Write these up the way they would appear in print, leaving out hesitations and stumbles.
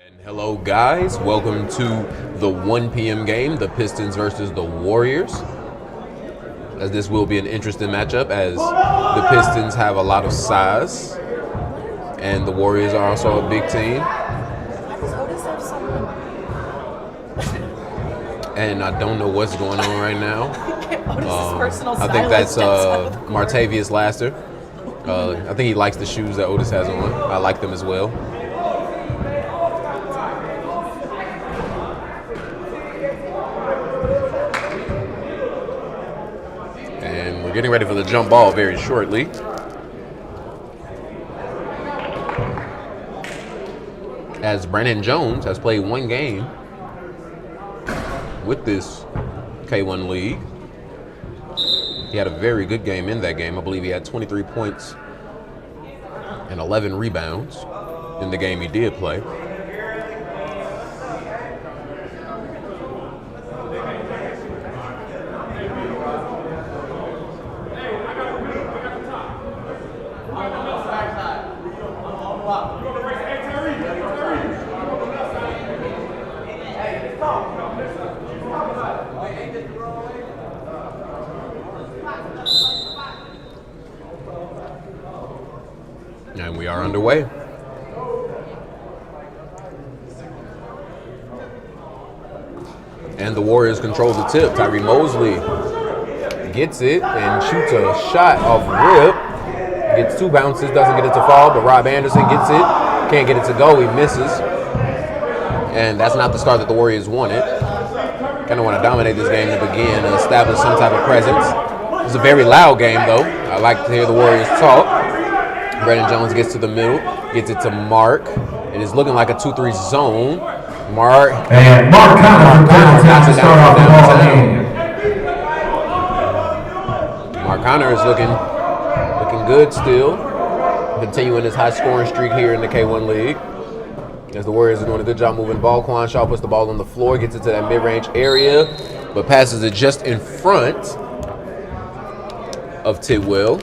And hello, guys. Welcome to the 1 p.m. game, the Pistons versus the Warriors. As this will be an interesting matchup, as the Pistons have a lot of size, and the Warriors are also a big team. And I don't know what's going on right now. I think that's Martavius Laster. I think he likes the shoes that Otis has on. I like them as well. And we're getting ready for the jump ball very shortly. As Brandon Jones has played one game with this K1 league. He had a very good game in that game. I believe he had 23 points and 11 rebounds in the game he did play. And we are underway. And the Warriors control the tip. Tyree Mosley gets it and shoots a shot off rip. Gets two bounces, doesn't get it to fall, but Rob Anderson gets it. Can't get it to go, he misses. And that's not the start that the Warriors wanted. Kind of want to dominate this game to begin and establish some type of presence. It's a very loud game, though. I like to hear the Warriors talk. Brandon Jones gets to the middle, gets it to Mark. It is looking like a 2-3 zone. Mark Connor knocks it down from downtown. Mark Connor is looking good still. Continuing his high scoring streak here in the K1 League. As the Warriors are doing a good job moving the ball. Quan Shaw puts the ball on the floor, gets it to that mid-range area, but passes it just in front of Tidwell.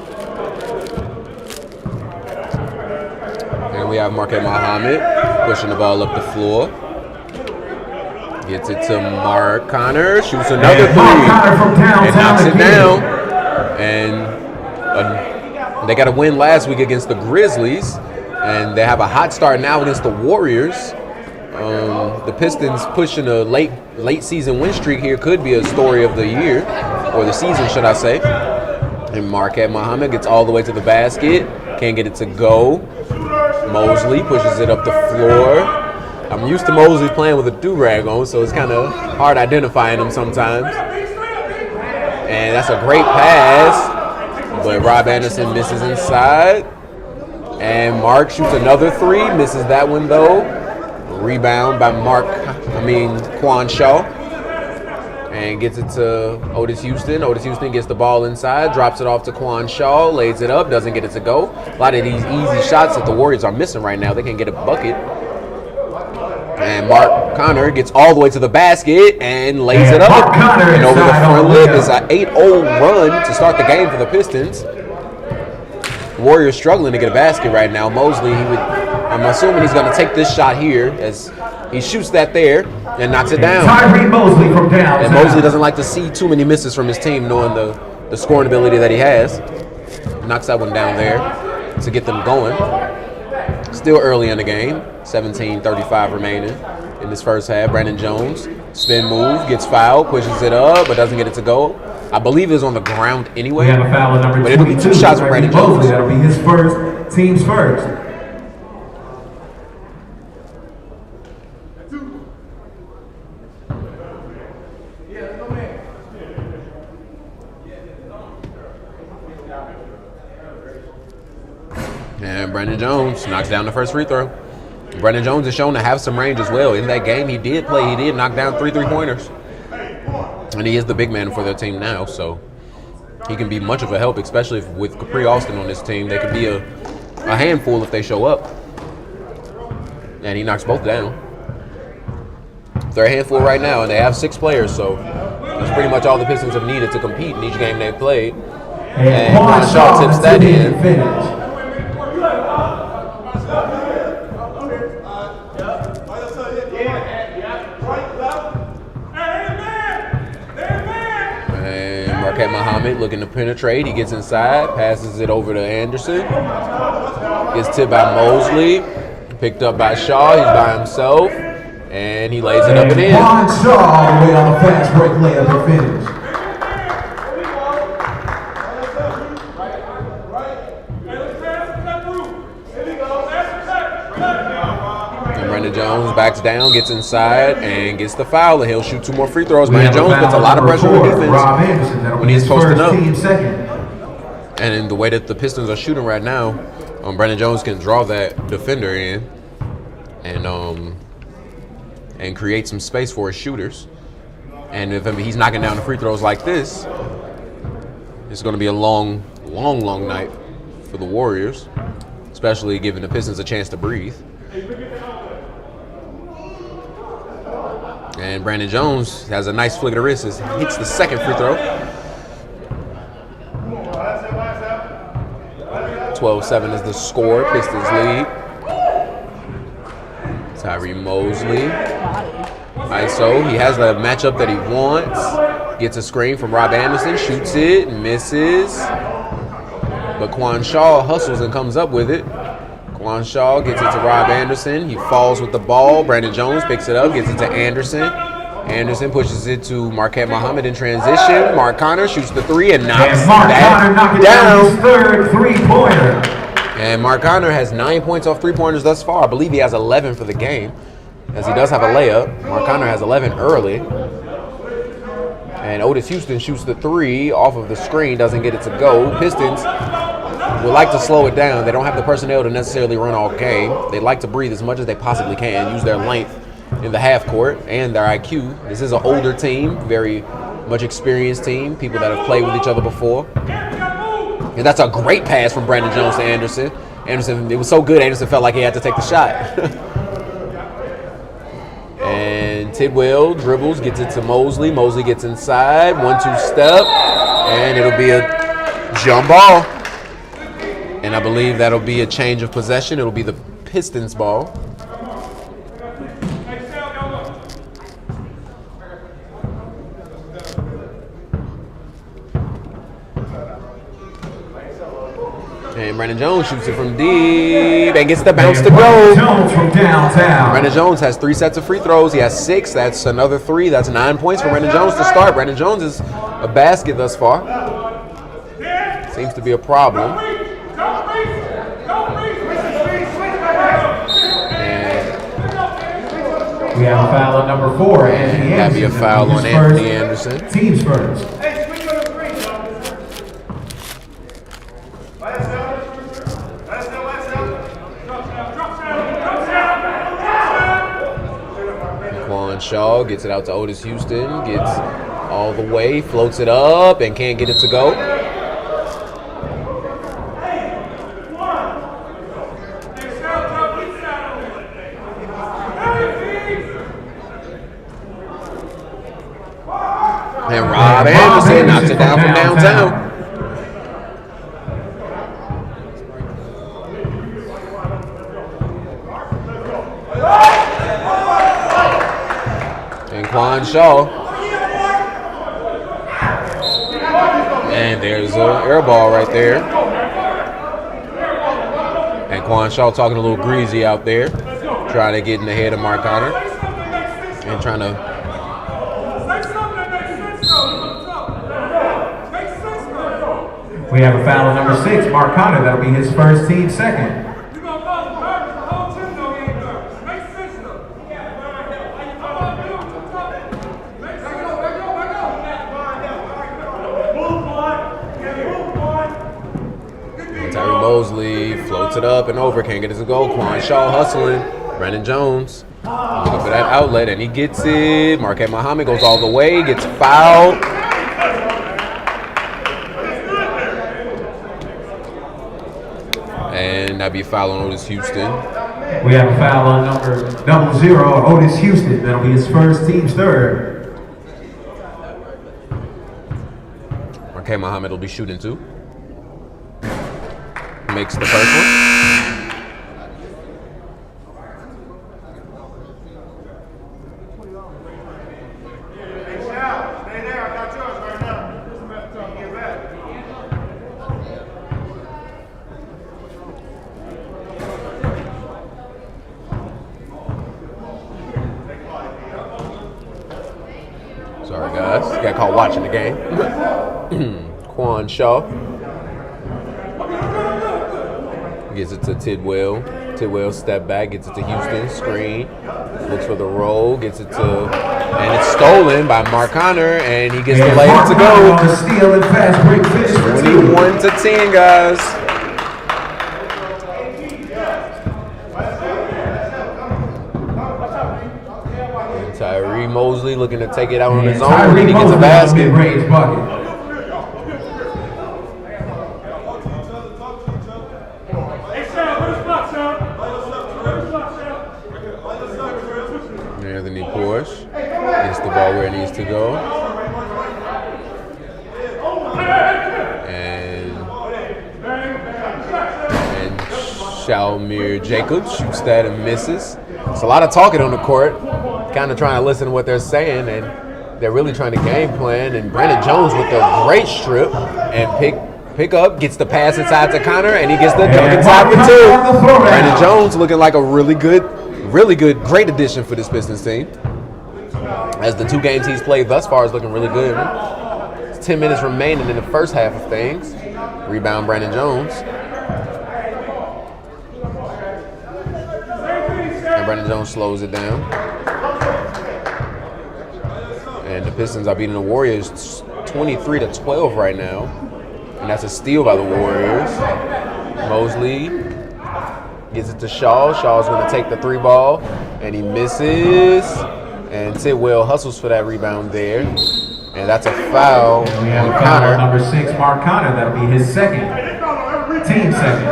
And we have Marquette Muhammad pushing the ball up the floor. Gets it to Mark Connor, shoots another three, and knocks it down. And they got a win last week against the Grizzlies, and they have a hot start now against the Warriors. The Pistons pushing a late season win streak here could be a story of the year, or the season, should I say. And Marquette Muhammad gets all the way to the basket, can't get it to go. Mosley pushes it up the floor. I'm used to Mosley playing with a do-rag on, so it's kind of hard identifying him sometimes. And that's a great pass, but Rob Anderson misses inside. And Mark shoots another three, misses that one though. Rebound by Quan Shaw. And gets it to Otis Houston. Otis Houston gets the ball inside, drops it off to Quan Shaw, lays it up, doesn't get it to go. A lot of these easy shots that the Warriors are missing right now. They can get a bucket. And Mark Connor gets all the way to the basket and lays it up. And over the front lip is an 8-0 run to start the game for the Pistons. The Warriors struggling to get a basket right now. Mosley, I'm assuming he's going to take this shot here as he shoots that there and knocks it down. Tyree Mosley from downtown. And Mosley doesn't like to see too many misses from his team, knowing the scoring ability that he has. Knocks that one down there to get them going. Still early in the game. 17:35 remaining in this first half. Brandon Jones, spin move, gets fouled, pushes it up, but doesn't get it to go. I believe it was on the ground anyway. We have a foul at number but it'll be two shots for Brandon Jones. That'll be his first, team's first. And Brandon Jones knocks down the first free throw. Brandon Jones is shown to have some range as well. In that game he did knock down 3 3-pointers. And he is the big man for their team now, so he can be much of a help, especially with Capri Austin on this team. They can be a handful if they show up. And he knocks both down. They're a handful right now, and they have 6 players, so that's pretty much all the Pistons have needed to compete in each game they've played. And Quan Shaw tips that in. Muhammad looking to penetrate. He gets inside, passes it over to Anderson. Gets tipped by Mosley. Picked up by Shaw. He's by himself. And he lays it up and in. Quan Shaw all the way on the fast break layup to finish. Brandon Jones backs down, gets inside, and gets the foul, and he'll shoot 2 more free throws. Brandon Jones puts a lot of pressure on defense when he's posting up. And in the way that the Pistons are shooting right now, Brandon Jones can draw that defender in and create some space for his shooters. And if he's knocking down the free throws like this, it's going to be a long night for the Warriors, especially giving the Pistons a chance to breathe. And Brandon Jones has a nice flick of the wrist as he hits the second free throw. 12-7 is the score. Pistons lead. Tyree Mosley. ISO. He has the matchup that he wants. Gets a screen from Rob Anderson. Shoots it. Misses. But Quan Shaw hustles and comes up with it. Quan Shaw gets it to Rob Anderson. He falls with the ball. Brandon Jones picks it up, gets it to Anderson. Anderson pushes it to Marquette Muhammad in transition. Mark Connor shoots the 3 and knocks that down. His third three-pointer. And Mark Connor has 9 points off three-pointers thus far. I believe he has 11 for the game, as he does have a layup. Mark Connor has 11 early. And Otis Houston shoots the 3 off of the screen, doesn't get it to go. Pistons would like to slow it down. They don't have the personnel to necessarily run all game. They like to breathe as much as they possibly can, use their length in the half court and their IQ. This is an older team, very much experienced team, people that have played with each other before. And that's a great pass from Brandon Jones to Anderson. Anderson, it was so good, Anderson felt like he had to take the shot. And Tidwell dribbles, gets it to Mosley. Mosley gets inside, 1-2 step, and it'll be a jump ball. And I believe that'll be a change of possession. It'll be the Pistons ball. And Brandon Jones shoots it from deep and gets the bounce to go. Jones from downtown. Brandon Jones has 3 sets of free throws. He has 6. That's another 3. That's 9 points for Brandon Jones to start. Brandon Jones is a basket thus far. Seems to be a problem. We have a foul on number 4, Anthony Anderson. That'd be a foul on Anthony Anderson. Team's first. Quan Shaw gets it out to Otis Houston. Gets all the way, floats it up, and can't get it to go. And Rob Anderson knocks it down from downtown. And Quan Shaw. And there's an air ball right there. And Quan Shaw talking a little greasy out there, trying to get in the head of Mark Connor and trying to. We have a foul on number 6, Mark Connor. That'll be his first, team second. Tyree Mosley floats it up and over, can't get it to go. Quan Shaw hustling. Brandon Jones looking for that outlet, and he gets it. Marquette Muhammad goes all the way, gets fouled. And that'd be a foul on Otis Houston. We have a foul on number 0, Otis Houston. That'll be his first, team's third. Marquette Muhammad will be shooting 2. Makes the first one. got caught watching the game. Quan Shaw gets it to Tidwell. Tidwell step back, gets it to Houston. Screen. Looks for the roll, gets it to, and it's stolen by Mark Connor, and he gets the layup to go. 21-10, guys. And Tyree Mosley looking to take it out on his own, and he gets a basket. Anthony Porsche gets the ball where it needs to go. And Shalmir Jacobs shoots that and misses. It's a lot of talking on the court, kind of trying to listen to what they're saying, and they're really trying to game plan. And Brandon Jones with a great strip and pick up, gets the pass inside to Connor, and he gets the dunk inside for two. Brandon Jones looking like a really good, great addition for this Pistons team. As the 2 games he's played thus far is looking really good. It's 10 minutes remaining in the first half of things. Rebound Brandon Jones. And Brandon Jones slows it down. And the Pistons are beating the Warriors 23-12 right now. And that's a steal by the Warriors. Mosley gets it to Shaw. Shaw's going to take the 3 ball, and he misses. And Tidwell hustles for that rebound there. And that's a foul on Connor. Number 6, Mark Connor. That'll be his second. Team second.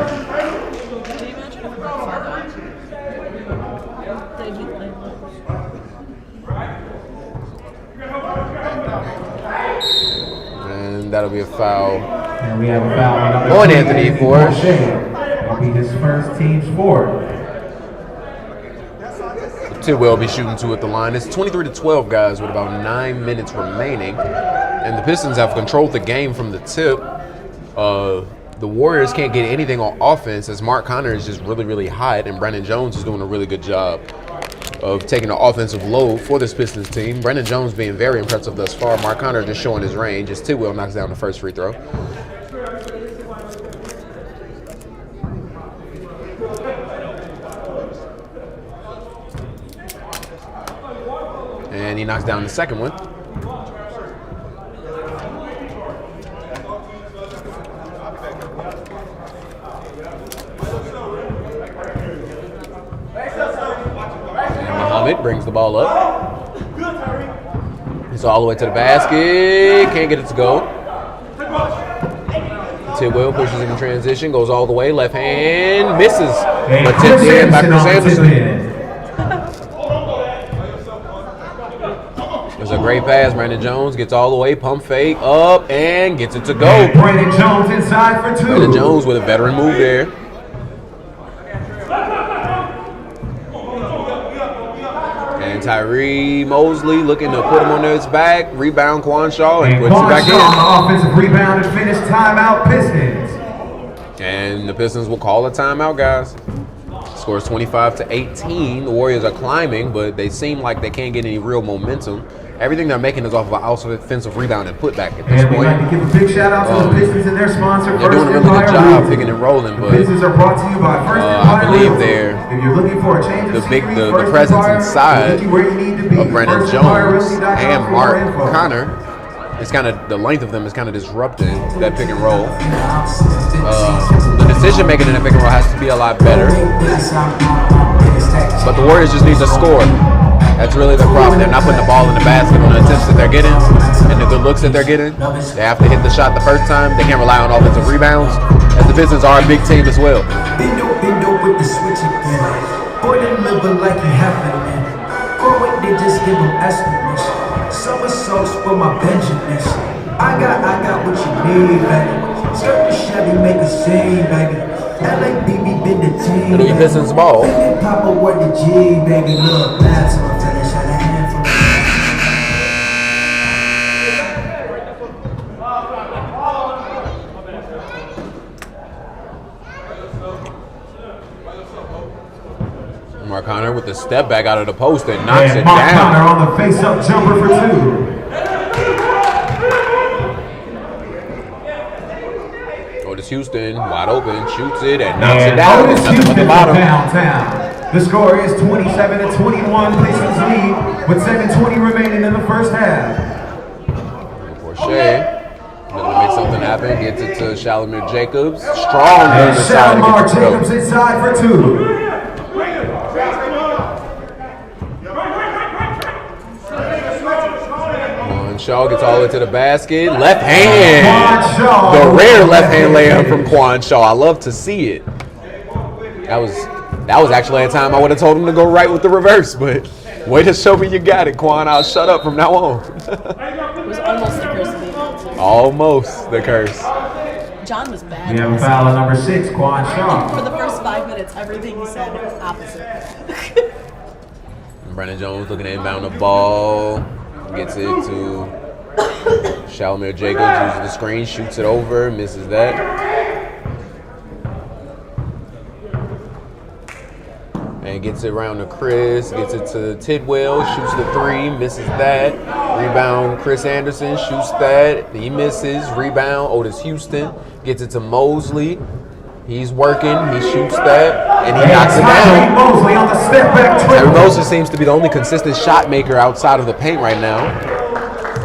And that'll be a foul. And we have a foul on Anthony Porsche. That'll be his first, team's 4th. Tidwell will be shooting 2 at the line. It's 23-12, guys, with about 9 minutes remaining. And the Pistons have controlled the game from the tip. The Warriors can't get anything on offense as Mark Connor is just really, really hot, and Brandon Jones is doing a really good job of taking the offensive load for this Pistons team. Brandon Jones being very impressive thus far. Mark Connor just showing his range as Tidwell knocks down the first free throw. And he knocks down the second one. And Muhammad brings the ball up. He's all the way to the basket. Can't get it to go. Tidwell pushes in transition, goes all the way. Left hand, misses. But tipped in by Chris Anderson. It's a great pass. Brandon Jones gets all the way, pump fake, up, and gets it to go. And Brandon Jones inside for 2. Brandon Jones with a veteran move there. And Tyree Mosley looking to put him on his back. Rebound Quan Shaw and puts it back in. Offensive rebound and finish. Timeout Pistons. And the Pistons will call a timeout, guys. Scores 25-18. The Warriors are climbing, but they seem like they can't get any real momentum. Everything they're making is off of an offensive rebound and putback at this point. We'd like to give a big shout out to the Pistons and their sponsor. They're doing a really good job picking and rolling, but Pistons are brought to you by First I believe they're if you're looking for a change of the presence inside of Brandon Jones and Mark Connor. It's kind of the length of them is kind of disrupting that pick and roll. The decision making in the pick and roll has to be a lot better, but the Warriors just need to score. That's really the problem. They're not putting the ball in the basket on the attempts that they're getting and the good looks that they're getting. They have to hit the shot the first time. They can't rely on offensive rebounds, as the Pistons are a big team as well. Bend up with the switch again. Boy, they living like you haven't been. Go away, they just give them estimates. Summer sauce for my Benjamins. I got what you need, baby. Skirt the Chevy, make a scene, baby. LA BB been the team. It'll be Pistons ball. Papa what the G, baby. Look, that's my finish at a handful. Mark Connor with the step back out of the post and knocks it Mark down. Connor on the face-up jumper for 2. Otis Houston, wide open, shoots it and knocks it down. Otis Nothing but Houston the from bottom. downtown. The score is 27-21. Pistons lead with 7:20 remaining in the first half. Porcher, looking to make something happen, gets it to Shalimar Jacobs. Strong move inside to Shalimar get the Jacobs go. inside for 2. Shaw gets all the way to the basket. Left hand. Quan Shaw. The rare left hand layup from Quan Shaw. I love to see it. That was actually a time I would have told him to go right with the reverse, but way to show me you got it, Quan. I'll shut up from now on. It was almost the curse of the game. Almost the curse. John was bad. We have a foul on number 6, Quan Shaw. For the first 5 minutes, everything he said was opposite. Brandon Jones looking to inbound the ball. Gets it to Shalimar Jacobs, uses the screen, shoots it over, misses that. And gets it around to Chris, gets it to Tidwell, shoots the 3, misses that. Rebound, Chris Anderson shoots that, he misses. Rebound, Otis Houston, gets it to Mosley. He's working, he shoots that, and he knocks it down. Mosley on the step back Terry Mosley seems to be the only consistent shot maker outside of the paint right now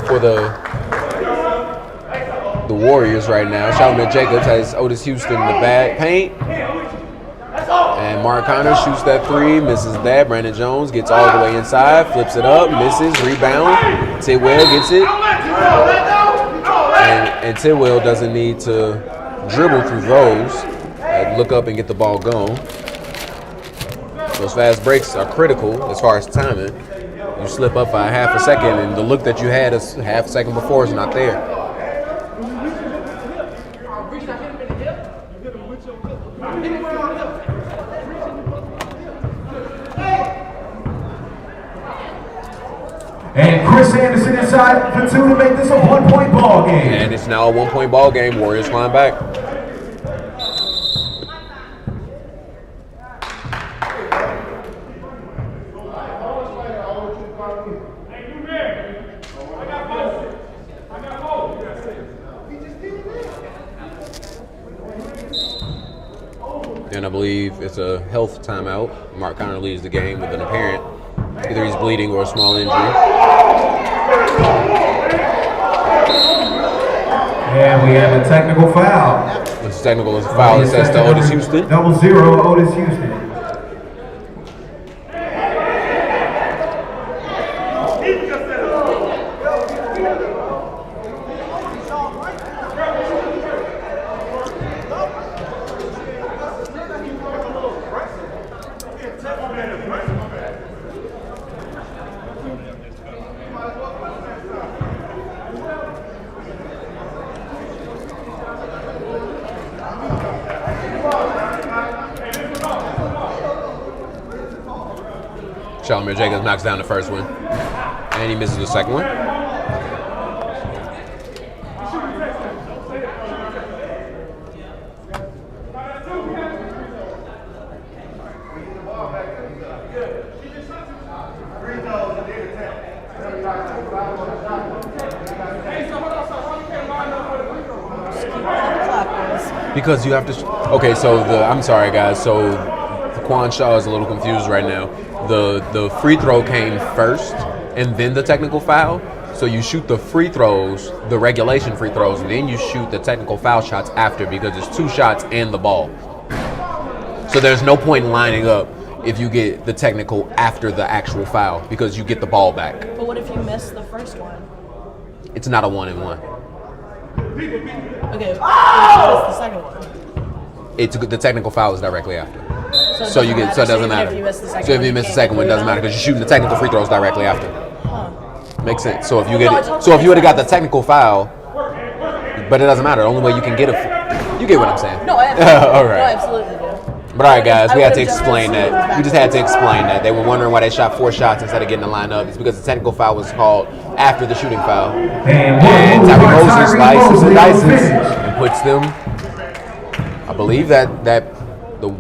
for the Warriors right now. Shalimar Jacobs has Otis Houston in the back paint. And Mark Connor shoots that 3, misses that. Brandon Jones gets all the way inside, flips it up, misses, rebound. Tidwell gets it. And Tidwell doesn't need to dribble through those. Look up and get the ball going. Those fast breaks are critical as far as timing. You slip up by half a second and the look that you had a half second before is not there. And Chris Anderson inside for 2 to make this a 1-point ball game. And it's now a 1-point ball game. Warriors climb back. And I believe it's a health timeout. Mark Connor leaves the game with an apparent, either he's bleeding or a small injury. And we have a technical foul. It's technical as a foul. It says to Otis Houston. 0-0 Otis Houston. Shalimar Jacobs knocks down the first one. And he misses the second one. Because you have to. Okay, so I'm sorry, guys. So Quan Shaw is a little confused right now. The free throw came first, and then the technical foul. So you shoot the free throws, the regulation free throws, and then you shoot the technical foul shots after because it's 2 shots and the ball. So there's no point in lining up if you get the technical after the actual foul because you get the ball back. But what if you miss the first one? It's not a 1-and-1. Okay, what is the second one? It's the technical foul is directly after. So it doesn't matter. If you miss the second So if one, you miss the can't second one, it get doesn't matter because you're shooting the technical free throws directly after. Huh. Makes sense. So if you No, it get totally so if you would have got makes the technical foul, but it doesn't matter. The only way you can get you get what I'm saying. No, I absolutely, All right. no, I absolutely do. But all right, guys, we I had to would've just explain that. assumed We just had to explain that. They were wondering why they shot 4 shots instead of getting the line up. It's because the technical foul was called after the shooting foul. And And Tyree Mosley slices and dices finish. and puts them. I believe that the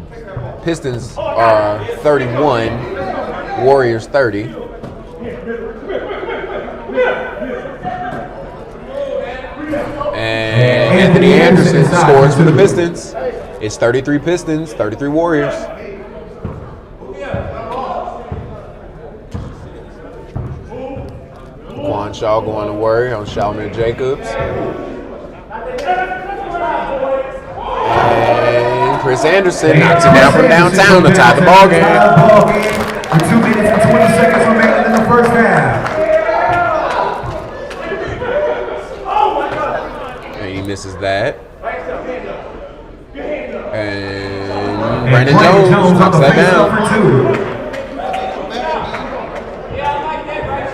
Pistons are 31, Warriors 30. And And Anthony Anderson scores for the Pistons. It's 33 Pistons, 33 Warriors. Quan Shaw going to work on Shalman Jacobs. And Chris Anderson knocks it down from downtown to tie the ball game. With 2 minutes and 20 seconds remaining in the first half. And he misses that. And Brandon Jones knocks that down.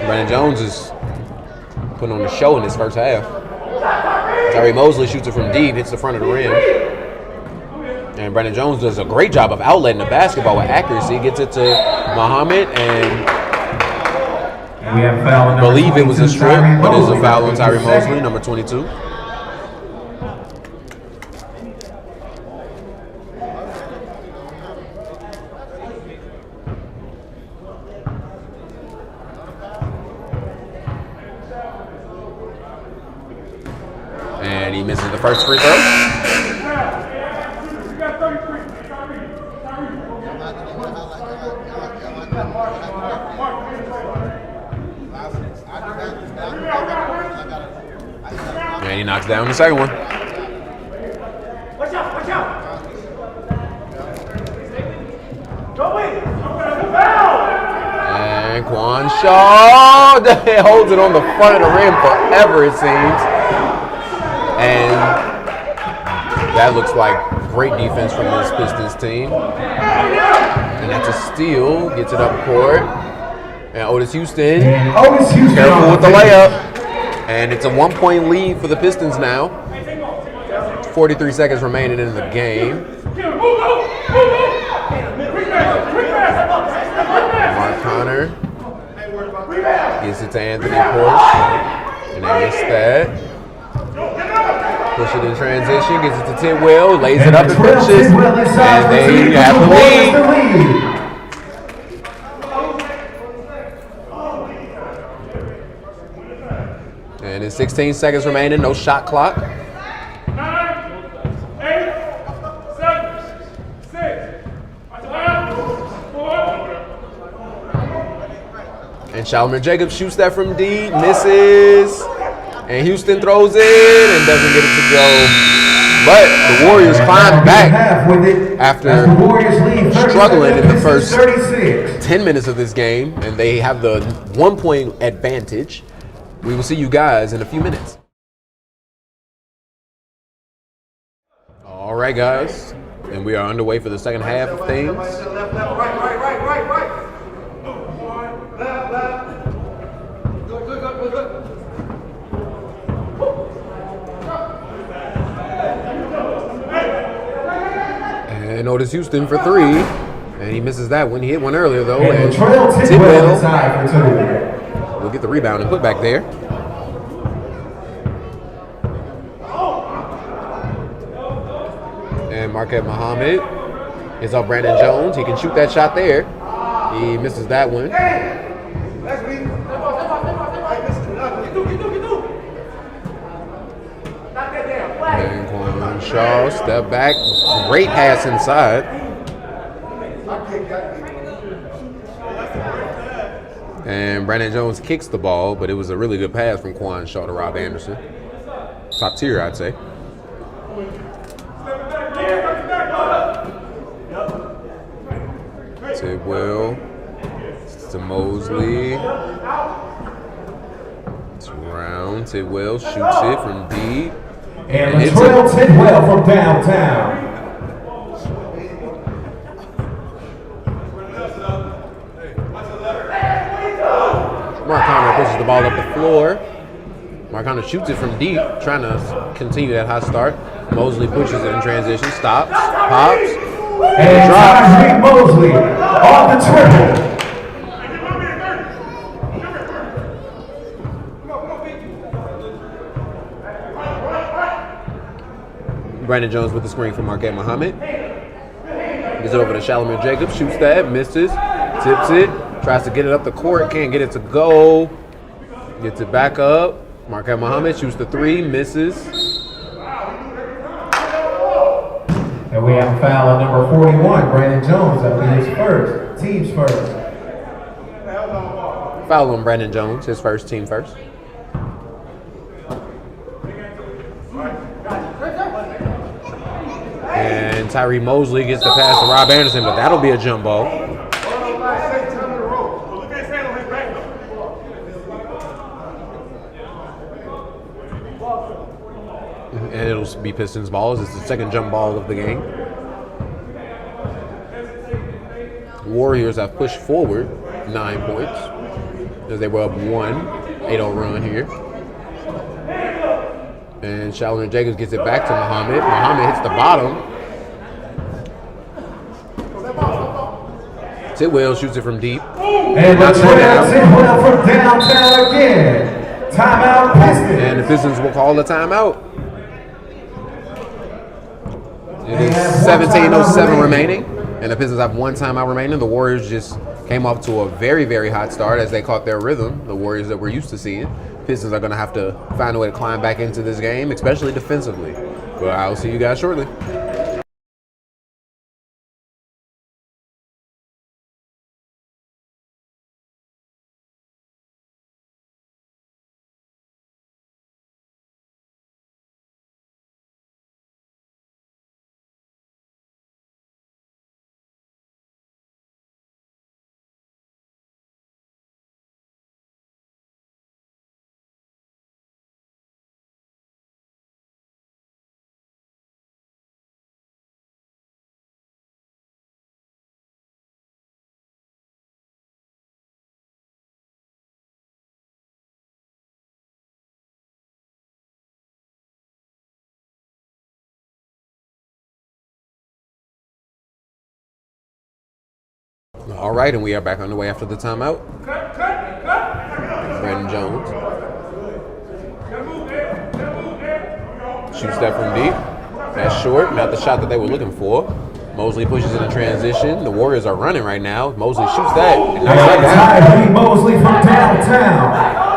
Brandon Jones is putting on a show in this first half. Terry Mosley shoots it from deep, hits the front of the rim. And Brandon Jones does a great job of outletting the basketball with accuracy. Gets it to Muhammad, and we have foul I believe it was a strip, but it's a foul on Tyree Mosley, number 22. And he misses the first free throw. And he knocks down the second one. Watch out! And Quan Shaw holds it on the front of the rim forever, it seems. And that looks like great defense from this Pistons team. And that's a steal. Gets it up court. And Otis Houston careful with the layup. And it's a 1-point lead for the Pistons now. 43 seconds remaining in the game. Mark Connor gives it to Anthony Porsche. And they missed that. Push it in transition, gets it to Tidwell, lays it up and finishes. And they have the lead. And in 16 seconds remaining, no shot clock. 9, 8, 7, 6, 5, 4. And Shalman Jacobs shoots that from deep, misses. And Houston throws it and doesn't get it to go. But the Warriors climb back after struggling in the first 10 minutes of this game. And they have the 1-point advantage. We will see you guys in a few minutes. All right, guys. And we are underway for the second half of things. Left, right. Left. Good. And Otis Houston for three. And he misses that one. He hit one earlier, though. And Tidwell inside for 2. will get the rebound and put back there. And Marquette Muhammad is up Brandon Jones. He can shoot that shot there. He misses that one. And Quan Shaw, step back. Great pass inside. And Brandon Jones kicks the ball, but it was a really good pass from Quan Shaw to Rob Anderson. Top tier, I'd say. Tidwell to Mosley. It's around. Tidwell shoots it from deep. And Latrell Tidwell from downtown. Mark Connor pushes the ball up the floor. Mark Connor shoots it from deep, trying to continue that hot start. Mosley pushes it in transition, stops, pops, and drops. Mosley on the triple. Brandon Jones with the screen from Marquette Muhammad. Gets it over to Shalman Jacobs, shoots that, misses, tips it, tries to get it up the court, can't get it to go. Gets it back up. Marquette Muhammad shoots the three, misses. We have a foul on number 41, Brandon Jones. That'll be his first. Team's first. Foul on Brandon Jones, his first, team first. And Tyree Mosley gets the pass to Rob Anderson, but that'll be a jump ball. And it'll be Pistons balls. It's the second jump ball of the game. Warriors have pushed forward 9 points as they were up 8-0 run here. And Shalom Jacobs gets it back to Muhammad. Muhammad hits the bottom. Tidwell shoots it from deep. And the Tidwell from downtown again. Timeout Pistons. And the Pistons will call the timeout. It is 17:07 remaining, and the Pistons have one timeout remaining. The Warriors just came off to a very, very hot start as they caught their rhythm, the Warriors that we're used to seeing. Pistons are going to have to find a way to climb back into this game, especially defensively. But I'll see you guys shortly. All right, and we are back on the way after the timeout. Brandon Jones shoots that from deep. That's short, not the shot that they were looking for. Mosley pushes in a transition. The Warriors are running right now. Mosley shoots that and knocks that down. Tyree Mosley from downtown.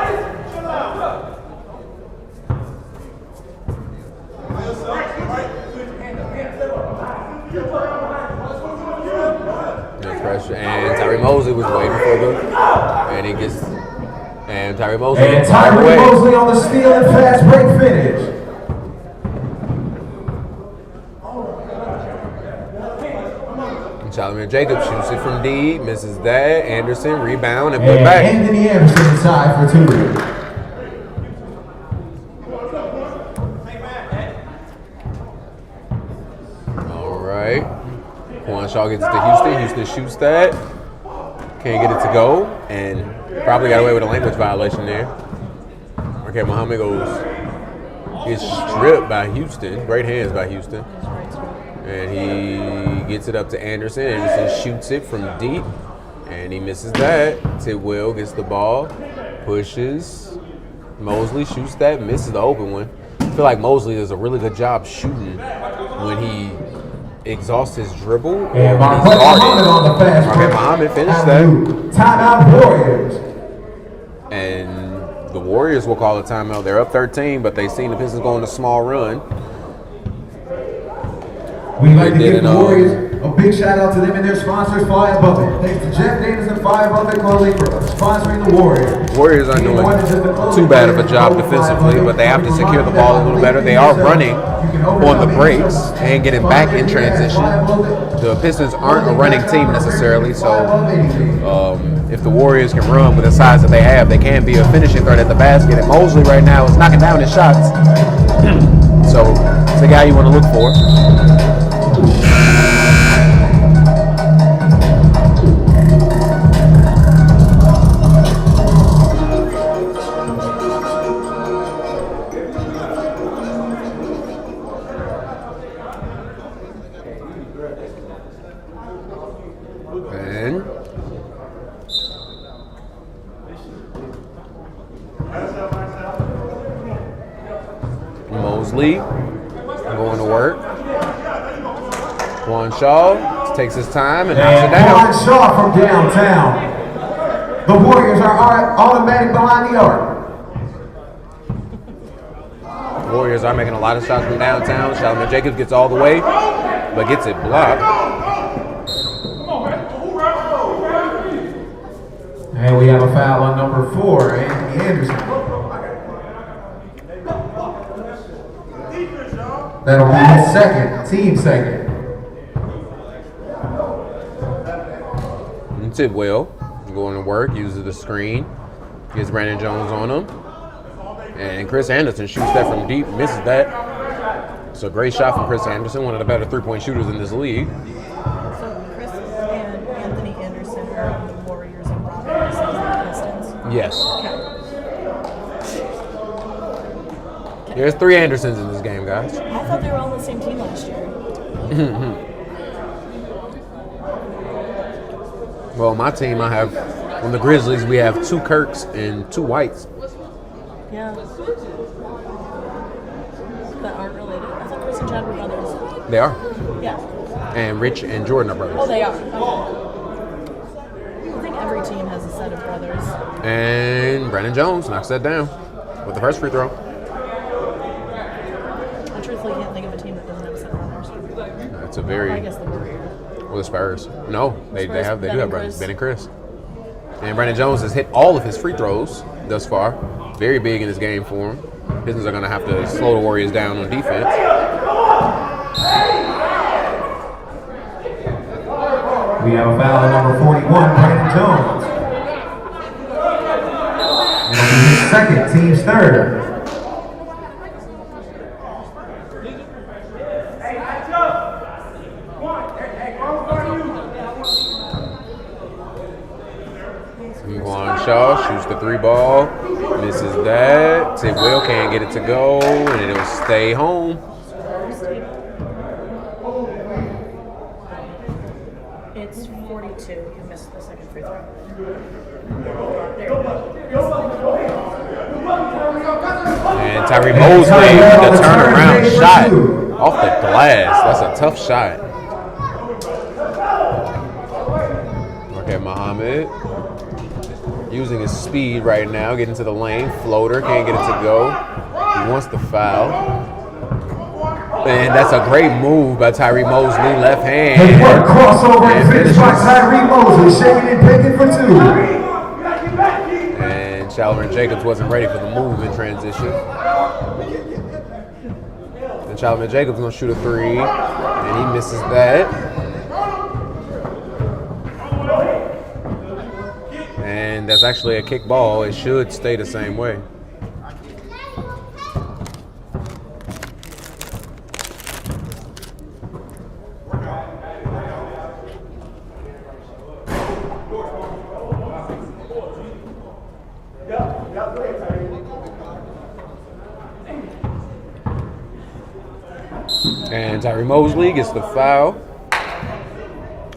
And Tyree Mosley was waiting for the, and he gets, and Tyree Mosley. And Tyree Mosley on the steal and fast break finish. And Shalom Jacobs shoots it from D, misses that. Anderson rebound and put back. Anthony Anderson is tied for 2. All right. Quan Shaw gets it to Houston. Houston shoots that. Can't get it to go. And probably got away with a language violation there. Okay, Muhammad gets stripped by Houston. Great hands by Houston. And he gets it up to Anderson. Anderson shoots it from deep. And he misses that. Tidwell gets the ball. Pushes. Mosley shoots that. Misses the open one. I feel like Mosley does a really good job shooting when he exhausts his dribble or when he's guarded. Okay, Muhammad finished that. Timeout Warriors. And the Warriors will call a timeout. They're up 13, but they've seen the Pistons go on a small run. We'd like to give the Warriors a big shout out to them and their sponsors, Fly Above It. Thanks to Jeff Davis and Fly Above It Clothing for sponsoring the Warriors. Warriors aren't doing too bad of a job defensively, but they have to secure the ball a little better. They are running on the breaks and getting back in transition. The Pistons aren't a running team necessarily, so if the Warriors can run with the size that they have, they can be a finishing threat at the basket. And Mosley right now is knocking down his shots. So it's the guy you want to look for. And Mosley going to work. Quan Shaw takes his time and knocks it down. Quan Shaw from downtown. The Warriors are automatic behind the arc. Warriors are making a lot of shots from downtown. Shalom Jacobs gets all the way. but gets it blocked. And we have a foul on number 4, Anthony Anderson. That'll be his second, team second. And Tidwell going to work, uses the screen, gets Brandon Jones on him. And Chris Anderson shoots that from deep, misses that. It's a great shot from Chris Anderson, one of the better three-point shooters in this league. So Chris and Anthony Anderson are on the Warriors and Rob Anderson is the Pistons. Yes. Okay. There's 3 Andersons in this game, guys. I thought they were all on the same team last year. Well, my team, I have, on the Grizzlies, we have 2 Kirks and 2 Whites. Yeah. That aren't related. I thought Chris and Chad were brothers. They are. Yeah. And Rich and Jordan are Oh, brothers. they are. Okay. I think every team has a set of brothers. And Brandon Jones knocks that down with the first free throw. I truthfully can't think of a team that doesn't have a set of brothers. That's a I very, guess the Warriors. well, the Spurs. No, they Spurs, do Ben have and brothers, Chris. Ben and Chris. And Brandon Jones has hit all of his free throws thus far. Very big in this game for him. Pistons are going to have to slow the Warriors down on defense. We have a foul on number 41, Brandon Jones. It'll be his second, team's third. Juan Shaw shoots the 3 ball, misses that. Tidwell can't get it to go, and it'll stay home. It's 42. You missed the second free throw. And Tyree Mosley, the turnaround shot off the glass. That's a tough shot. Okay, Muhammad using his speed right now, getting to the lane. Floater, can't get it to go. He wants the foul. And that's a great move by Tyree Mosley, left hand. Hey, what a crossover and finish by Tyree Mosley, shaking and taking for 2. And Shalmer Jacobs wasn't ready for the move in transition. And Shalmer Jacobs gonna shoot a 3, and he misses that. And that's actually a kick ball. It should stay the same way. And Tyree Mosley gets the foul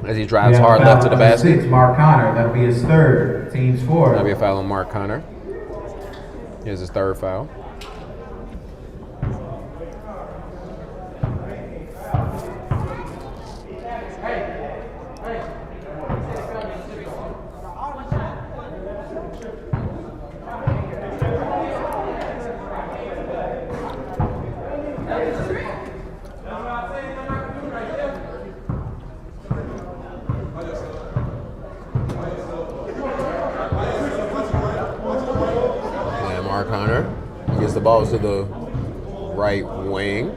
as he drives hard left to the basket. 6, Mark Connor. That'll be his third, team's 4. That'll be a foul on Mark Connor. Here's his 3rd foul. And Mark Connor gets the ball to the right wing.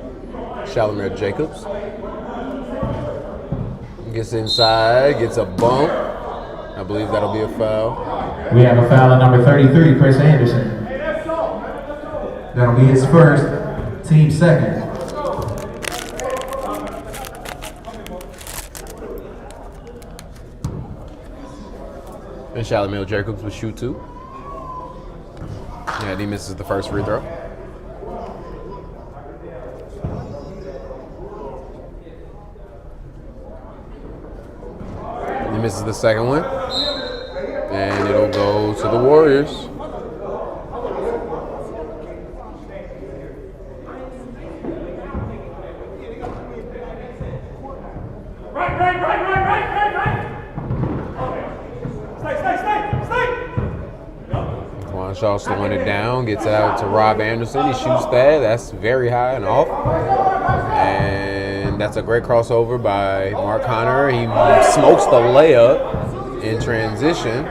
Shalmer Jacobs gets inside, gets a bump. I believe that'll be a foul. We have a foul on number 33, Chris Anderson. That'll be his first, team second. And Shalmer Jacobs will shoot 2. Yeah, and he misses the first free throw. He misses the second one. And it'll go to the Warriors. Juan Shaw slowing it down, gets it out to Rob Anderson. He shoots that. That's very high and off. And That's a great crossover by Mark Connor. He smokes the layup in transition.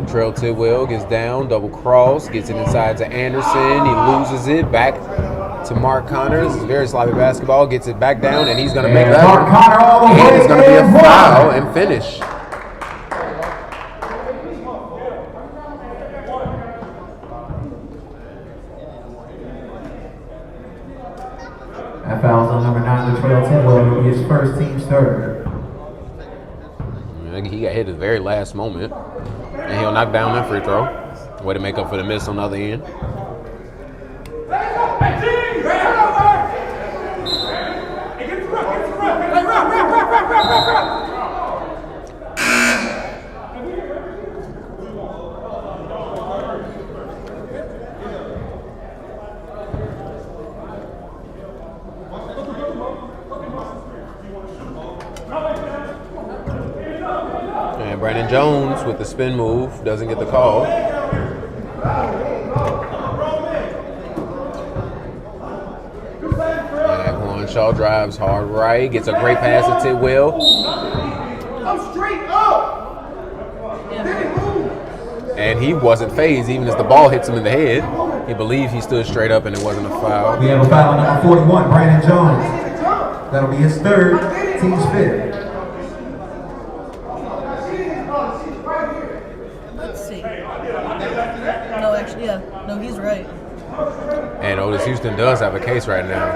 Trail Tidwell gets down, double cross, gets it inside to Anderson. He loses it back to Mark Connor. This is very sloppy basketball. Gets it back down, and he's going to make that. Mark Connor all the way. And it's going to be a foul and finish. That foul's on number 9, Latrell Tidwell. It'll be his first, team's third. He got hit at the very last moment. And he'll knock down that free throw. Way to make up for the miss on the other end. And Brandon Jones with the spin move doesn't get the call. And Quan Shaw drives hard right, gets a great pass to Tidwell. And he wasn't phased even as the ball hits him in the head. He believed he stood straight up and it wasn't a foul. We have a foul on number 41, Brandon Jones. That'll be his third, team's fifth. Let's see. No, actually, yeah. No, he's right. And Otis Houston does have a case right now.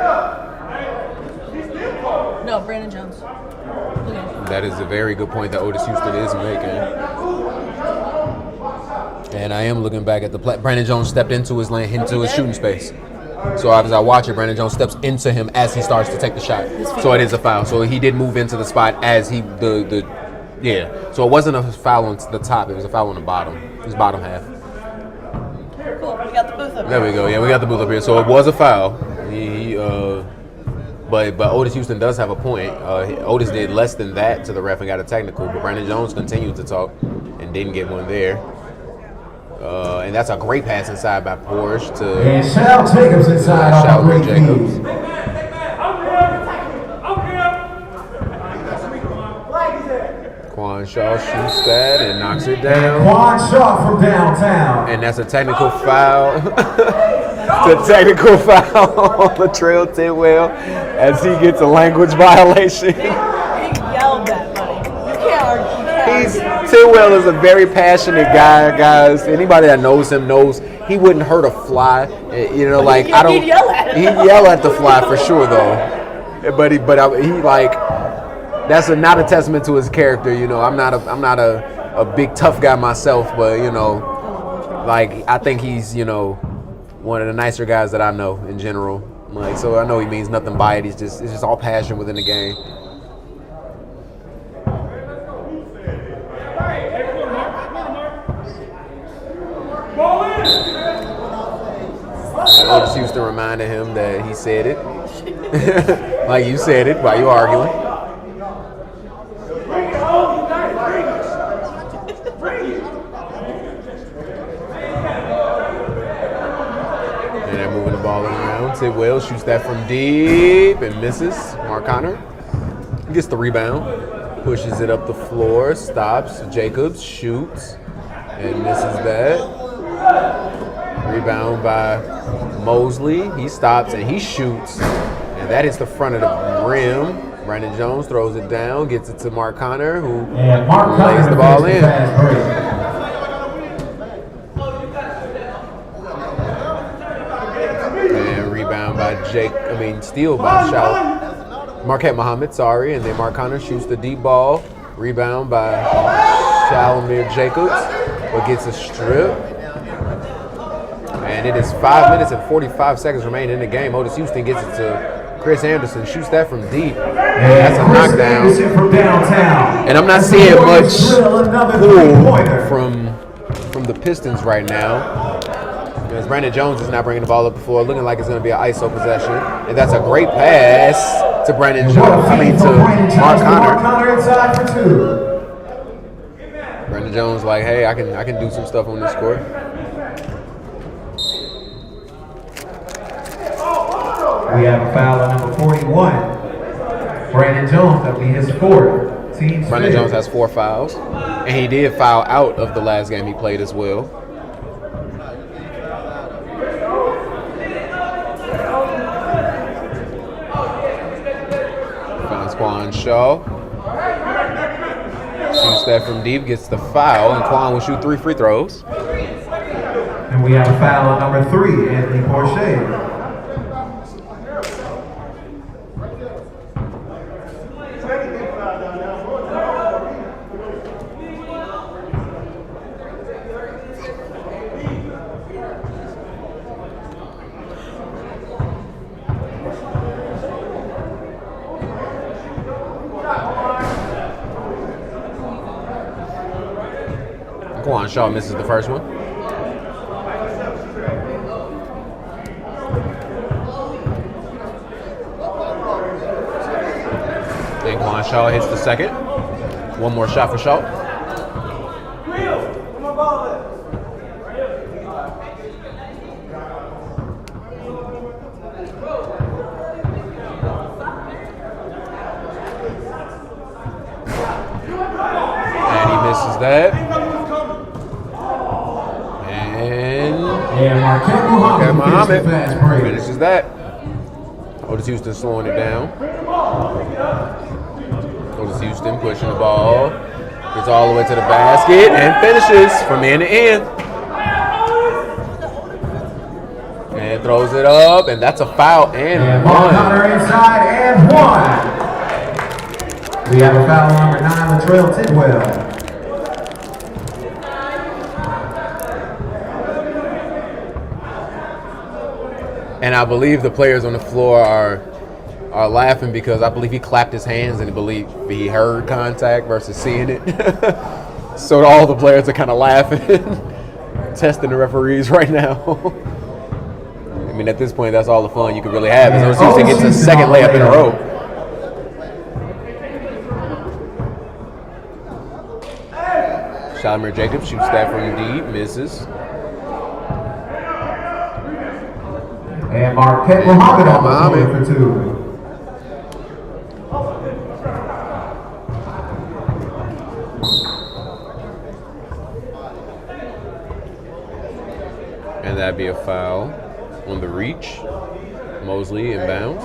No, Brandon Jones. Okay. That is a very good point that Otis Houston is making. And I am looking back at the play. Brandon Jones stepped into his lane, into his shooting space. So as I watch it, Brandon Jones steps into him as he starts to take the shot. So it is a foul. So he did move into the spot as he yeah. So it wasn't a foul on the top. It was a foul on the bottom. His bottom half. Cool. We got the booth up. There we go. Yeah, we got the booth up here. So it was a foul. But Otis Houston does have a point. Otis did less than that to the ref and got a technical. But Brandon Jones continued to talk and didn't get one there. And that's a great pass inside by Porsche to And Shal Jacobs inside on a great Jacobs. lead. Quan Shaw shoots that and knocks it down. Quan Shaw from downtown. And that's a technical foul. It's a technical foul on Latrell Tidwell as he gets a language violation. He yelled that, buddy. You can't argue. Tidwell is a very passionate guy, guys. Anybody that knows him knows he wouldn't hurt a fly. You know, like I don't. He'd yell at him. He'd yell at the fly for sure, though. But he like that's not a testament to his character. You know, I'm not a big tough guy myself, but you know, like I think he's one of the nicer guys that I know in general. Like, so I know he means nothing by it. It's just all passion within the game. And Otis Houston reminded him that he said it. Like you said it while you arguing. And they're moving the ball around. Tidwell shoots that from deep and misses. Mark Connor gets the rebound, pushes it up the floor, stops. Jacobs shoots and misses that. Rebound by Mosley. He stops and he shoots. And that hits the front of the rim. Brandon Jones throws it down, gets it to Mark Connor, who lays the ball in. And rebound by steal by Marquette Muhammad, and then Mark Connor shoots the deep ball. Rebound by Shalamir Jacobs, but gets a strip. And it is 5 minutes and 45 seconds remaining in the game. Otis Houston gets it to Chris Anderson, shoots that from deep. That's a knockdown. And I'm not seeing much pull from the Pistons right now. As Brandon Jones is not bringing the ball up the floor, looking like it's going to be an ISO possession. And that's a great pass to Brandon Jones. To Mark Connor inside for two. Brandon Jones like, hey, I can do some stuff on this court. We have a foul on number 41, Brandon Jones, that'll be his fourth. Team Brandon Jones has 4 fouls, and he did foul out of the last game he played as well. Finds Quan Shaw. Shoots that from deep, gets the foul, and Quan will shoot 3 free throws. And we have a foul on number 3, Anthony Porcher. Quan Shaw misses the first one. And Quan Shaw hits the second. One more shot for Shaw. And he misses that. And Marquette Muhammad fast break. finishes that. Otis Houston slowing it down. Otis Houston pushing the ball. Gets all the way to the basket and finishes from end to end. And throws it up, and that's a foul and Mark one. Connor inside and 1. We have a foul on number 9, Latrell Tidwell. And I believe the players on the floor are laughing because I believe he clapped his hands and he heard contact versus seeing it. So all the players are kind of laughing, testing the referees right now. I mean, at this point, that's all the fun you could really have. As Otis Houston gets a second layup in a row. Shalimar Jacobs shoots that from deep, misses. And Marquette Muhammad on the floor for 2. And that'd be a foul on the reach. Mosley inbounds.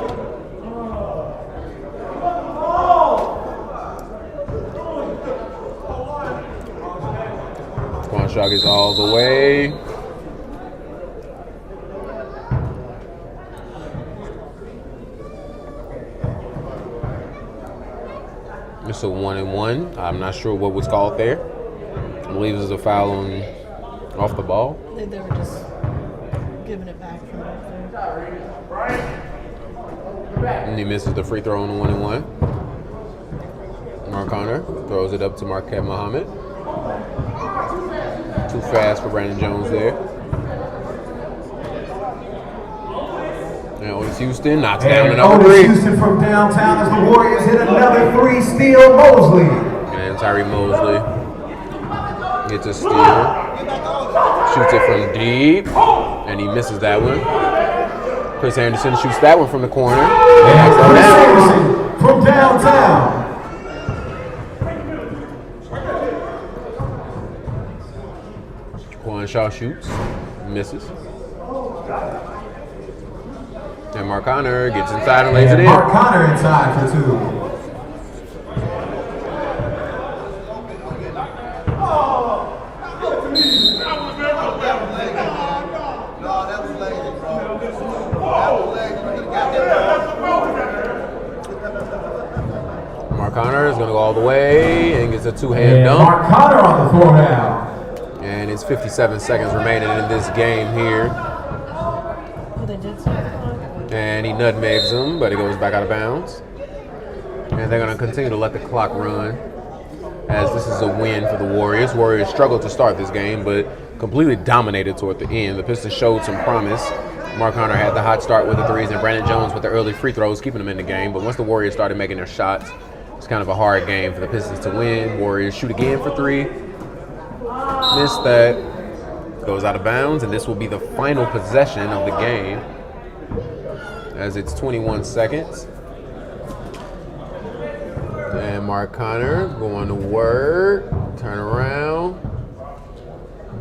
Quan Shaw gets all the way. It's a 1-and-1. I'm not sure what was called there. I believe it was a foul off the ball. They were just giving it back from back there. And he misses the free throw on the 1-and-1. Mark Connor throws it up to Marquette Muhammad. Too fast for Brandon Jones there. And Otis Houston knocks down another Otis 3. Houston from downtown as the Warriors hit another 3, steal Mosley. And Tyree Mosley gets a steal. Shoots it from deep. And he misses that one. Chris Anderson shoots that one from the corner. And Chris Anderson from downtown. Quan Shaw shoots. Misses. And Mark Connor gets inside and lays it in. Mark Connor inside for 2. Mark Connor is going to go all the way and gets a two-hand dunk. Mark Connor on the floor now. And it's 57 seconds remaining in this game here. Oh, they did start the clock? And he nutmegs him, but he goes back out of bounds. And they're going to continue to let the clock run as this is a win for the Warriors. Warriors struggled to start this game, but completely dominated toward the end. The Pistons showed some promise. Mark Connor had the hot start with the threes, and Brandon Jones with the early free throws, keeping them in the game. But once the Warriors started making their shots, it's kind of a hard game for the Pistons to win. Warriors shoot again for 3. Missed that. Goes out of bounds, and this will be the final possession of the game as it's 21 seconds. And Mark Connor going to work. Turn around.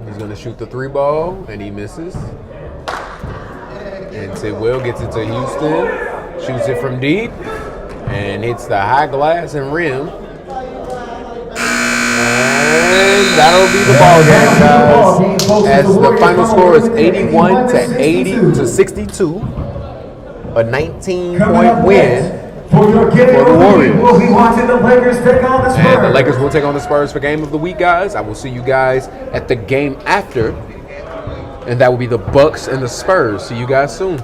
He's going to shoot the 3 ball, and he misses. And Tidwell gets it to Houston. Shoots it from deep. And hits the high glass and rim. And that'll be the ball game, guys. As the final score is 81-62. A 19-point win. For your game For the of the week, Warriors. we'll be watching the Lakers take on the Spurs. And the Lakers will take on the Spurs for game of the week, guys. I will see you guys at the game after. And that will be the Bucks and the Spurs. See you guys soon.